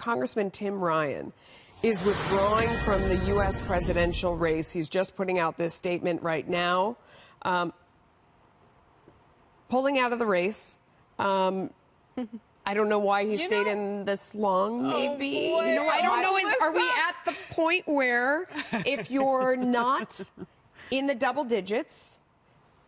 Congressman Tim Ryan is withdrawing from the U.S. presidential race. He's just putting out this statement right now, pulling out of the race. I don't know why he stayed in this long, maybe. I don't know. Are we at the point where if you're not in the double digits,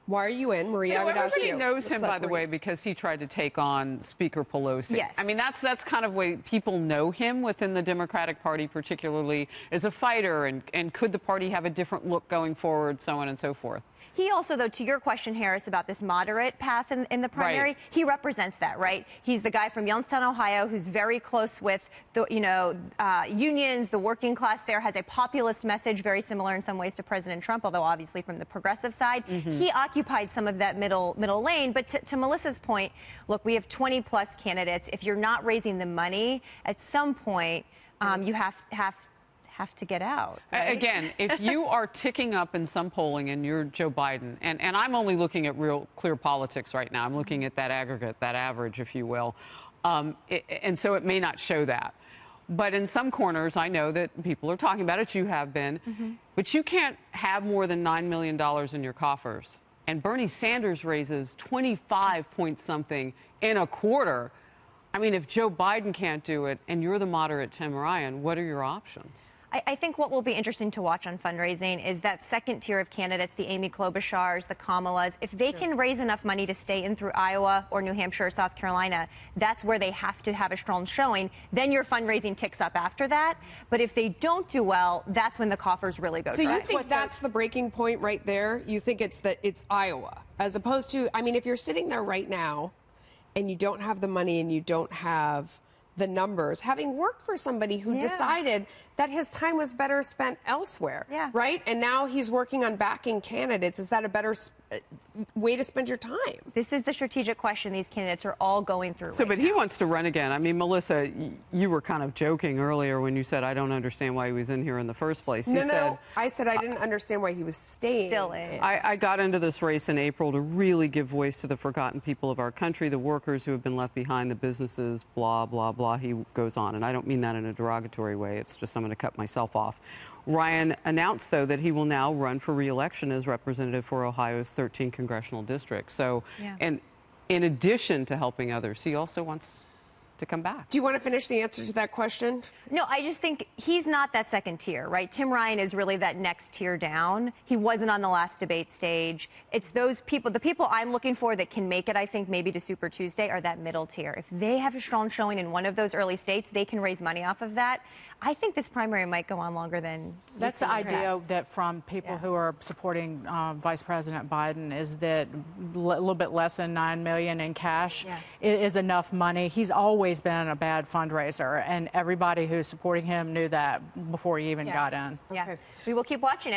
why are you in? Maria, I would ask you. Everybody knows him, by the way, because he tried to take on Speaker Pelosi. Yes. I mean, that's kind of way people know him within the Democratic Party, particularly as a fighter. And could the party have a different look going forward, so on and so forth? He also, though, to your question, Harris, about this moderate path in the primary, right. He represents that, right? He's the guy from Youngstown, Ohio, who's very close with the, unions, the working class there, has a populist message, very similar in some ways to President Trump, although obviously from the progressive side. He occupied some of that middle lane. But to Melissa's point, look, we have 20-plus candidates. If you're not raising the money, at some point, you have to get out. Right? Again, if you are ticking up in some polling and you're Joe Biden, and I'm only looking at real clear politics right now. I'm looking at that aggregate, that average, if you will. And so it may not show that. But in some corners, I know that people are talking about it. You have been. But you can't have more than $9 million in your coffers. And Bernie Sanders raises 25 point something in a quarter. I mean, if Joe Biden can't do it and you're the moderate Tim Ryan, what are your options? I think what will be interesting to watch on fundraising is that second tier of candidates, the Amy Klobuchars, the Kamalas. If they can raise enough money to stay in through Iowa or New Hampshire or South Carolina, that's where they have to have a strong showing. Then your fundraising ticks up after that. But if they don't do well, that's when the coffers really go dry. So you think that's the breaking point right there? You think it's Iowa, as opposed to, I mean, if you're sitting there right now and you don't have the money and you don't have the numbers, having worked for somebody who decided that his time was better spent elsewhere, right? And now he's working on backing candidates. Is that a better way to spend your time? This is the strategic question these candidates are all going through But he wants to run again. I mean, Melissa, you were kind of joking earlier when you said, I don't understand why he was in here in the first place. No, I said I didn't understand why he was staying. Still in. I got into this race in April to really give voice to the forgotten people of our country, the workers who have been left behind, the businesses, blah, blah, blah. He goes on. And I don't mean that in a derogatory way. It's just I'm going to cut myself off. Ryan announced, though, that he will now run for re-election as representative for Ohio's 13 congressional district. So, and in addition to helping others, he also wants to come back. Do you want to finish the answer to that question? No, I just think he's not that second tier, right? Tim Ryan is really that next tier down. He wasn't on the last debate stage. It's those people, the people I'm looking for that can make it, I think, maybe to Super Tuesday are that middle tier. If they have a strong showing in one of those early states, they can raise money off of that. I think this primary might go on longer than... That's the idea that from people who are supporting Vice President Biden is that a little bit less than $9 million in cash is enough money. He's always been a bad fundraiser, and everybody who's supporting him knew that before he even got in. We will keep watching it.